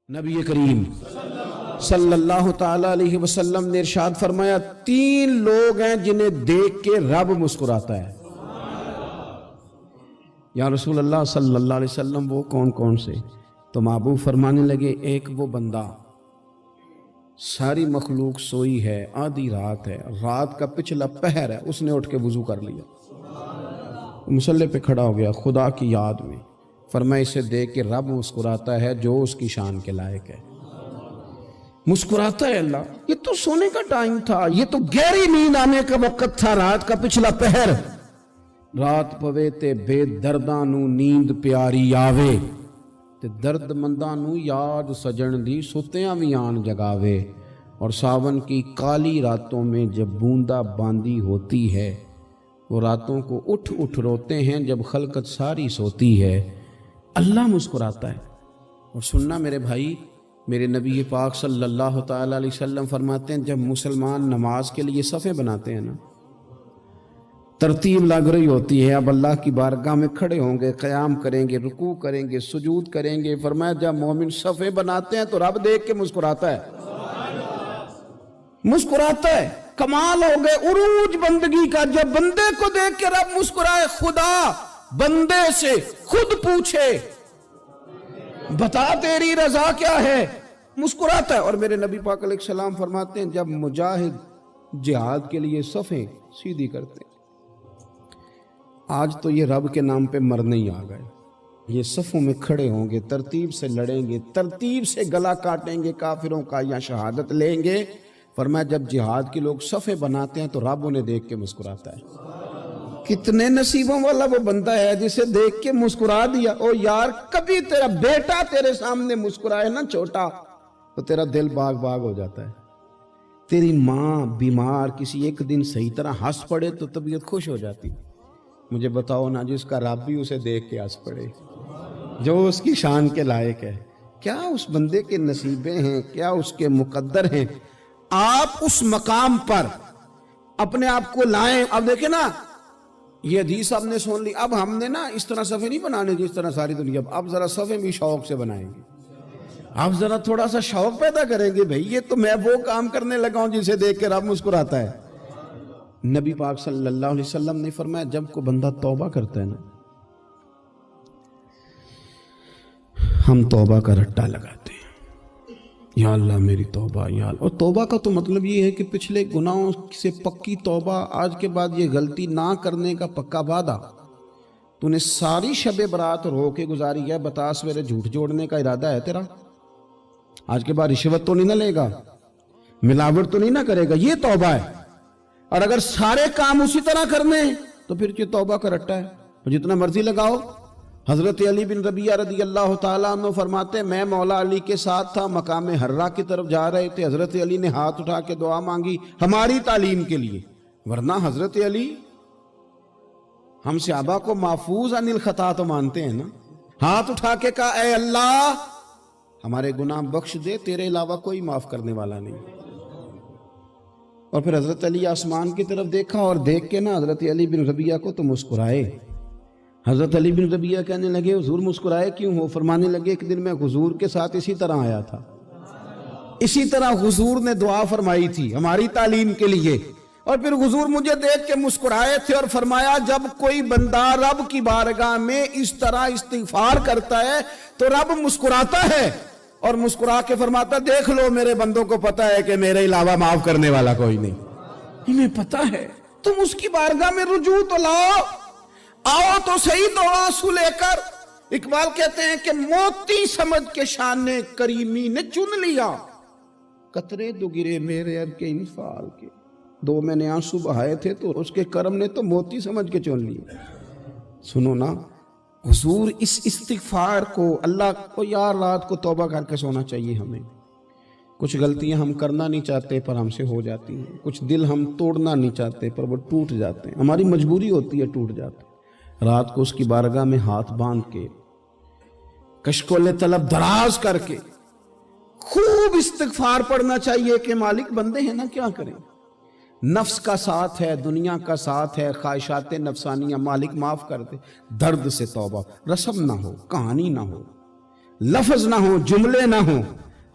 نبی کریم صلی اللہ تعالی علیہ وسلم نے ارشاد فرمایا 3 لوگ ہیں جنہیں دیکھ کے رب مسکراتا ہے۔ یا رسول اللہ صلی اللہ علیہ وسلم وہ کون کون سے؟ تو محبوب فرمانے لگے ایک وہ بندہ ساری مخلوق سوئی ہے، آدھی رات ہے، رات کا پچھلا پہر ہے، اس نے اٹھ کے وضو کر لیا، مصلی پہ کھڑا ہو گیا خدا کی یاد میں، فرمایا اسے دیکھ کے رب مسکراتا ہے جو اس کی شان کے لائق ہے۔ مسکراتا ہے اللہ، یہ تو سونے کا ٹائم تھا، یہ تو گہری نیند آنے کا وقت تھا، رات کا پچھلا پہر، رات پوے تے بے درداں نو نیند پیاری آوے تے درد منداں نو یاد سجن دی ستیاں وی آن جگاوے، اور ساون کی کالی راتوں میں جب بوندا باندی ہوتی ہے وہ راتوں کو اٹھ اٹھ روتے ہیں جب خلقت ساری سوتی ہے، اللہ مسکراتا ہے۔ اور سننا میرے بھائی، میرے نبی پاک صلی اللہ تعالی علیہ وسلم فرماتے ہیں جب مسلمان نماز کے لیے صفیں بناتے ہیں نا، ترتیب لگ رہی ہوتی ہے، اب اللہ کی بارگاہ میں کھڑے ہوں گے، قیام کریں گے، رکوع کریں گے، سجود کریں گے، فرمایا جب مومن صفیں بناتے ہیں تو رب دیکھ کے مسکراتا ہے، مسکراتا ہے۔ کمال ہو گئے عروج بندگی کا، جب بندے کو دیکھ کے رب مسکرائے، خدا بندے سے خود پوچھے بتا تیری رضا کیا ہے، مسکراتا ہے۔ اور میرے نبی پاک علیہ السلام فرماتے ہیں جب مجاہد جہاد کے لیے صفیں سیدھی کرتے ہیں، آج تو یہ رب کے نام پہ مرنے ہی آ گئے، یہ صفوں میں کھڑے ہوں گے، ترتیب سے لڑیں گے، ترتیب سے گلا کاٹیں گے کافروں کا یا شہادت لیں گے۔ فرمایا جب جہاد کے لوگ صفیں بناتے ہیں تو رب انہیں دیکھ کے مسکراتا ہے۔ کتنے نصیبوں والا وہ بندہ ہے جسے دیکھ کے مسکرا دیا۔ او یار کبھی تیرا بیٹا تیرے سامنے مسکرائے نا چھوٹا تو تیرا دل باغ باغ ہو جاتا ہے، تیری ماں بیمار کسی ایک دن صحیح طرح ہنس پڑے تو طبیعت خوش ہو جاتی۔ مجھے بتاؤ نا جس کا رب بھی اسے دیکھ کے ہنس پڑے، جو اس کی شان کے لائق ہے، کیا اس بندے کے نصیبیں ہیں، کیا اس کے مقدر ہیں۔ آپ اس مقام پر اپنے آپ کو لائیں۔ اب دیکھیں نا یہ حدیث آپ نے سن لی، اب ہم نے نا اس طرح صفیں نہیں بنانے جس طرح ساری دنیا، اب ذرا صفیں بھی شوق سے بنائیں گے، اب ذرا تھوڑا سا شوق پیدا کریں گے، بھئی یہ تو میں وہ کام کرنے لگا ہوں جسے دیکھ کے رب مسکراتا ہے۔ نبی پاک صلی اللہ علیہ وسلم نے فرمایا جب کوئی بندہ توبہ کرتا ہے نا، ہم توبہ کا رٹا لگاتے ہیں، یا اللہ میری توبہ، یا اللہ۔ اور توبہ کا تو مطلب یہ ہے کہ پچھلے گناہوں سے پکی توبہ، آج کے بعد یہ غلطی نہ کرنے کا پکا وعدہ۔ تو نے ساری شب برات رو کے گزاری ہے، بتا سویرے جھوٹ جوڑنے کا ارادہ ہے تیرا؟ آج کے بعد رشوت تو نہیں نہ لے گا، ملاوٹ تو نہیں نہ کرے گا، یہ توبہ ہے۔ اور اگر سارے کام اسی طرح کرنے تو پھر یہ توبہ کا رٹا ہے، جتنا مرضی لگاؤ۔ حضرت علی بن ربیعہ رضی اللہ تعالیٰ عنہ فرماتے میں مولا علی کے ساتھ تھا، مقام حرہ کی طرف جا رہے تھے، حضرت علی نے ہاتھ اٹھا کے دعا مانگی ہماری تعلیم کے لیے، ورنہ حضرت علی ہم صحابہ کو محفوظ عن الخطا تو مانتے ہیں نا۔ ہاتھ اٹھا کے کہا اے اللہ ہمارے گناہ بخش دے، تیرے علاوہ کوئی معاف کرنے والا نہیں۔ اور پھر حضرت علی آسمان کی طرف دیکھا اور دیکھ کے نا حضرت علی بن ربیعہ کو تو مسکرائے۔ حضرت علی بن ربیعہ کہنے لگے حضور مسکرائے کیوں ہو؟ فرمانے لگے ایک دن میں حضور کے ساتھ اسی طرح آیا تھا، اسی طرح حضور نے دعا فرمائی تھی ہماری تعلیم کے لیے، اور پھر حضور مجھے دیکھ کے مسکرائے تھے اور فرمایا جب کوئی بندہ رب کی بارگاہ میں اس طرح استغفار کرتا ہے تو رب مسکراتا ہے، اور مسکرا کے فرماتا دیکھ لو میرے بندوں کو پتا ہے کہ میرے علاوہ معاف کرنے والا کوئی نہیں، انہیں پتا ہے، تم اس کی بارگاہ میں رجوع تو لاؤ، آؤ تو صحیح دو آنسو لے کر۔ اقبال کہتے ہیں کہ موتی سمجھ کے شان کریمی نے چن لیا، قطرے دو گرے میرے اب کے انفال کے، دو میں نے آنسو بہائے تھے تو اس کے کرم نے تو موتی سمجھ کے چن لیا۔ سنو نا حضور اس استغفار کو، اللہ کو یار رات کو توبہ کر کے سونا چاہیے ہمیں، کچھ غلطیاں ہم کرنا نہیں چاہتے پر ہم سے ہو جاتی ہیں، کچھ دل ہم توڑنا نہیں چاہتے پر وہ ٹوٹ جاتے ہیں، ہماری مجبوری ہوتی ہے ٹوٹ جاتے ہیں۔ رات کو اس کی بارگاہ میں ہاتھ باندھ کے کشکول طلب دراز کر کے خوب استغفار پڑھنا چاہیے کہ مالک بندے ہیں نا کیا کریں، نفس کا ساتھ ہے، دنیا کا ساتھ ہے، خواہشات نفسانیہ، مالک معاف کر دے، درد سے توبہ، رسم نہ ہو، کہانی نہ ہو، लफ्ज ना हो, जुमले ना हो,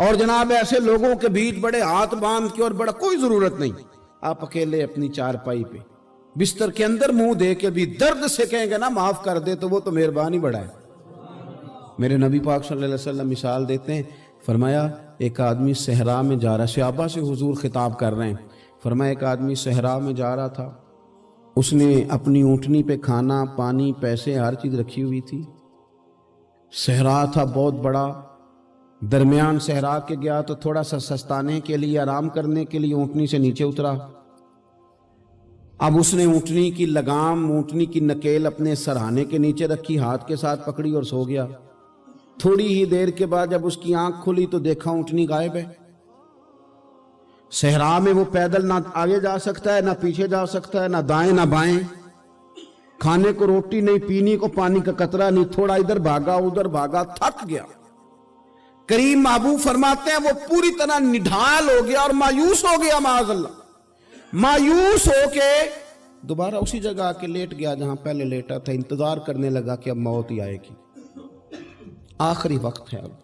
और जनाब ऐसे लोगों के बीच बड़े हाथ बांध के और बड़ा कोई जरूरत नहीं। आप अकेले अपनी चारपाई पे बिस्तर के अंदर मुंह दे के भी दर्द से कहेंगे ना माफ कर दे, तो वो तो मेहरबानी बड़ा है। मेरे नबी पाक सल्लल्लाहु अलैहि वसल्लम मिसाल देते हैं, फरमाया एक आदमी सहरा में जा रहा, सहाबा से हुजूर खिताब कर रहे हैं, फरमाया एक आदमी सहरा में जा रहा था, उसने अपनी ऊँटनी पे खाना पानी पैसे हर चीज़ रखी हुई थी। सहरा था बहुत बड़ा, दरमियान सहरा के गया तो थोड़ा सा सस्ताने के लिए, आराम करने के लिए ऊँटनी से नीचे उतरा। अब उसने ऊँटनी की लगाम, ऊँटनी की नकेल अपने सरहाने के नीचे रखी, हाथ के साथ पकड़ी और सो गया। थोड़ी ही देर के बाद जब उसकी आंख खुली तो देखा ऊँटनी गायब है। सहरा में वो पैदल ना आगे जा सकता है, ना पीछे जा सकता है, ना दाएं ना बाएं, खाने को रोटी नहीं, पीने को पानी का कतरा नहीं, थोड़ा इधर भागा उधर भागा, थक गया। करीम महबूब फरमाते हैं वो पूरी तरह निढाल हो गया और मायूस हो गया, माअज़ल्लाह। मायूस होके दोबारा उसी जगह आके लेट गया जहां पहले लेटा था, इंतजार करने लगा कि अब मौत ही आएगी, आखिरी वक्त है, अब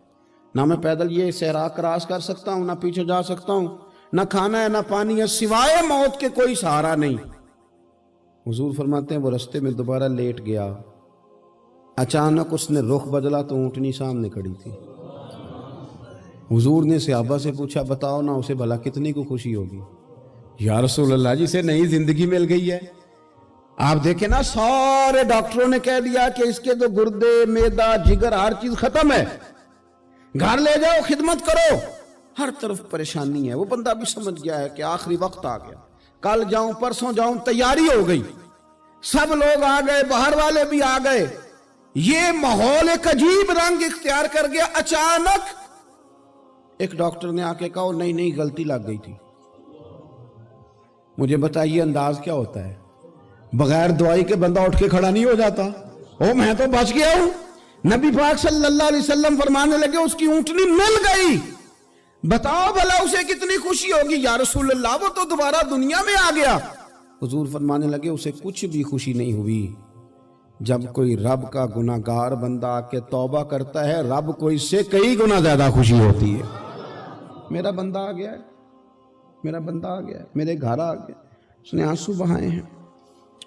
ना मैं पैदल ये सहरा क्रॉस कर सकता हूं, ना पीछे जा सकता हूं, ना खाना है ना पानी है, सिवाय मौत के कोई सहारा नहीं। हुजूर फरमाते हैं वो रास्ते में दोबारा लेट गया। अचानक उसने रुख बदला तो ऊँटनी सामने खड़ी थी। हुजूर ने सहाबा से पूछा बताओ ना उसे भला कितनी को खुशी होगी। या रसूल अल्लाह, जिसे नई जिंदगी मिल गई है। आप देखें ना, सारे डॉक्टरों ने कह दिया कि इसके तो गुर्दे मैदा जिगर हर चीज खत्म है, घर ले जाओ खिदमत करो, हर तरफ परेशानी है। वो बंदा भी समझ गया है कि आखिरी वक्त आ गया, कल जाऊं परसों जाऊं, तैयारी हो गई, सब लोग आ गए, बाहर वाले भी आ गए, ये माहौल एक अजीब रंग इख्तियार कर गया। अचानक एक डॉक्टर ने आके कहा नहीं नहीं गलती लग गई थी। मुझे बताइए अंदाज क्या होता है? बगैर दवाई के बंदा उठ के खड़ा नहीं हो जाता। ओ मैं तो बच गया हूं। नबी पाक सल्लल्लाहु अलैहि वसल्लम फरमाने लगे उसकी ऊंटनी मिल गई, बताओ भला उसे कितनी खुशी होगी। या रसूल अल्लाह, वो तो दोबारा दुनिया में आ गया। हुजूर फरमाने लगे उसे कुछ भी खुशी नहीं हुई। जब कोई रब का गुनाहगार बंदा आके तौबा करता है, रब को इससे कई गुना ज्यादा खुशी होती है। मेरा बंदा आ गया है, मेरा बंदा आ गया है, मेरे घर आ गया। उसने आंसू बहाए हैं,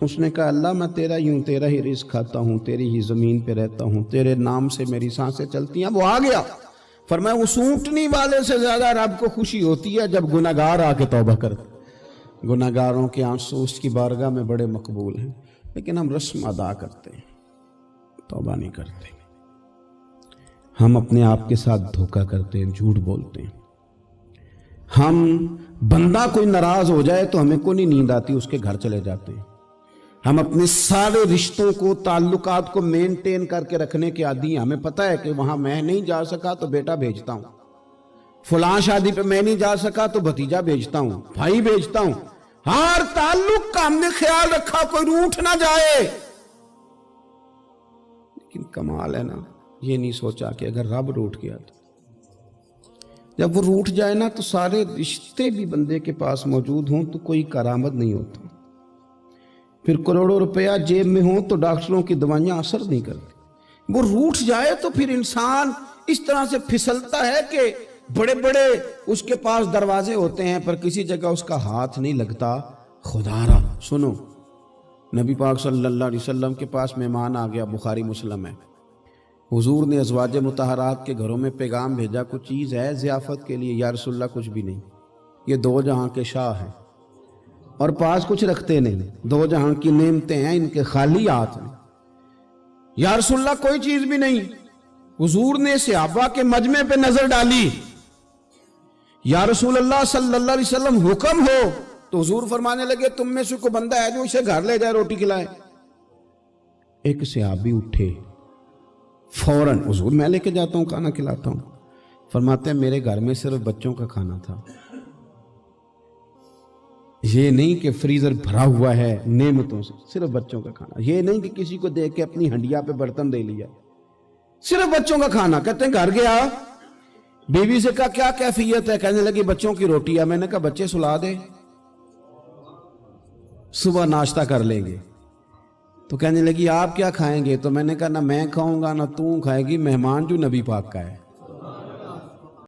उसने कहा अल्लाह मैं तेरा यूं तेरा ही रिज़्क़ खाता हूँ, तेरी ही ज़मीन पे रहता हूँ, तेरे नाम से मेरी सांसें चलती हैं। वो आ गया। फरमाया उस ऊँटनी वाले से ज़्यादा रब को खुशी होती है जब गुनाहगार आके तौबा करते। गुनाहगारों के आंसू उसकी बारगाह में बड़े मकबूल हैं, लेकिन हम रस्म अदा करते हैं, तौबा नहीं करते। हम अपने आप के साथ धोखा करते हैं, झूठ बोलते हैं। हम बंदा कोई नाराज हो जाए तो हमें को नहीं नींद आती, उसके घर चले जाते हैं। हम अपने सारे रिश्तों को ताल्लुकात को मेंटेन करके रखने के आदी हैं। हमें पता है कि वहां मैं नहीं जा सका तो बेटा भेजता हूं, फलां शादी पे मैं नहीं जा सका तो भतीजा भेजता हूं, भाई भेजता हूं। हर ताल्लुक का हमने ख्याल रखा कोई रूठ ना जाए। लेकिन कमाल है ना, ये नहीं सोचा कि अगर रब रूठ गया तो, जब वो रूठ जाए ना तो सारे रिश्ते भी बंदे के पास मौजूद हों तो कोई करामत नहीं होता। फिर करोड़ों रुपया जेब में हो तो डॉक्टरों की दवाइयां असर नहीं करती। वो रूठ जाए तो फिर इंसान इस तरह से फिसलता है कि बड़े बड़े उसके पास दरवाजे होते हैं पर किसी जगह उसका हाथ नहीं लगता। खुदारा सुनो, नबी पाक सल्लल्लाहु अलैहि वसल्लम के पास मेहमान आ गया, बुखारी मुस्लिम है। हुजूर ने अज़वाज मुतहरात के घरों में पैगाम भेजा, कुछ चीज़ है ज़ियाफ़त के लिए। या रसूलल्लाह कुछ भी नहीं, ये दो जहां के शाह हैं और पास कुछ रखते नहीं, दो जहां की नेमतें हैं इनके खाली हाथ में। या रसूलल्लाह कोई चीज़ भी नहीं। हुजूर ने सहाबा के मजमे पे नजर डाली, या रसूलल्लाह सल्लल्लाहु अलैहि वसल्लम हुक्म हो। तो हुजूर फरमाने लगे तुम में से कोई बंदा है जो इसे घर ले जाए रोटी खिलाए। एक सहाबी उठे फौरन, हुजूर मैं लेके जाता हूँ खाना खिलाता हूँ। फरमाते हैं मेरे घर में सिर्फ बच्चों का खाना था, ये नहीं कि फ्रीजर भरा हुआ है नेमतों से, सिर्फ बच्चों का खाना। ये नहीं कि किसी को देख के अपनी हंडिया पे बर्तन दे लिया, सिर्फ बच्चों का खाना। कहते हैं घर गया, बीवी से कहा क्या कैफियत है? कहने लगी बच्चों की रोटी है। मैंने कहा बच्चे सुला दे, सुबह नाश्ता कर लेंगे। تو کہنے لگی آپ کیا کھائیں گے؟ تو میں نے کہا نہ میں کھاؤں گا نہ تو کھائے گی، مہمان جو نبی پاک کا ہے۔